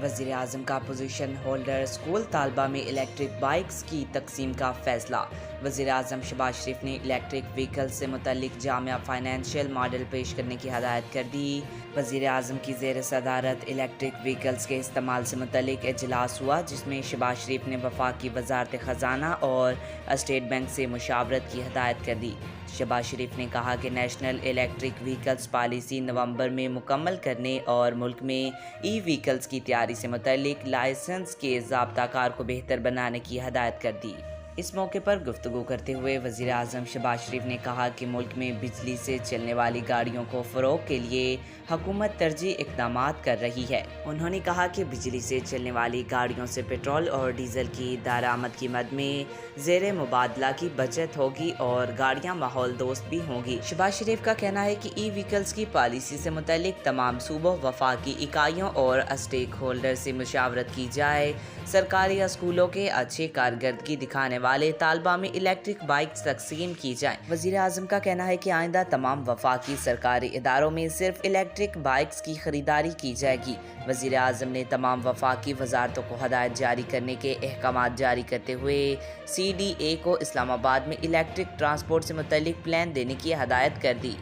وزیر اعظم کا position holder school طالبہ میں الیکٹرک بائکس کی تقسیم کا فیصلہ۔ وزیر اعظم شہباز شریف نے الیکٹرک وہیکل سے متعلق جامع فائنینشیل ماڈل پیش کرنے کی ہدایت کر دی۔ وزیر اعظم کی زیر صدارت الیکٹرک وہیکلز کے استعمال سے متعلق اجلاس ہوا، جس میں شہباز شریف نے وفاقی وزارت خزانہ اور اسٹیٹ بینک سے مشاورت کی ہدایت کر دی۔ شہباز شریف نے کہا کہ نیشنل الیکٹرک وہیکلز پالیسی نومبر میں مکمل کرنے اور ملک میں ای وہیکلز کی تیاری سے متعلق لائسنس کے ضابطہ کار کو بہتر بنانے کی ہدایت کر دی۔ اس موقع پر گفتگو کرتے ہوئے وزیر اعظم شہباز شریف نے کہا کہ ملک میں بجلی سے چلنے والی گاڑیوں کو فروغ کے لیے حکومت ترجیحی اقدامات کر رہی ہے۔ انہوں نے کہا کہ بجلی سے چلنے والی گاڑیوں سے پٹرول اور ڈیزل کی درآمد کی مد میں زیر مبادلہ کی بچت ہوگی اور گاڑیاں ماحول دوست بھی ہوں گی۔ شہباز شریف کا کہنا ہے کہ ای وہیکلز کی پالیسی سے متعلق تمام صوبوں، وفاقی اکائیوں اور اسٹیک ہولڈر سے مشاورت کی جائے۔ سرکاری اسکولوں کے اچھی کارکردگی دکھانے والے طالبہ میں الیکٹرک بائکس تقسیم کی جائیں۔ وزیر اعظم کا کہنا ہے کہ آئندہ تمام وفاقی سرکاری اداروں میں صرف الیکٹرک بائکس کی خریداری کی جائے گی۔ وزیر اعظم نے تمام وفاقی وزارتوں کو ہدایت جاری کرنے کے احکامات جاری کرتے ہوئے CDA کو اسلام آباد میں الیکٹرک ٹرانسپورٹ سے متعلق پلان دینے کی ہدایت کر دی۔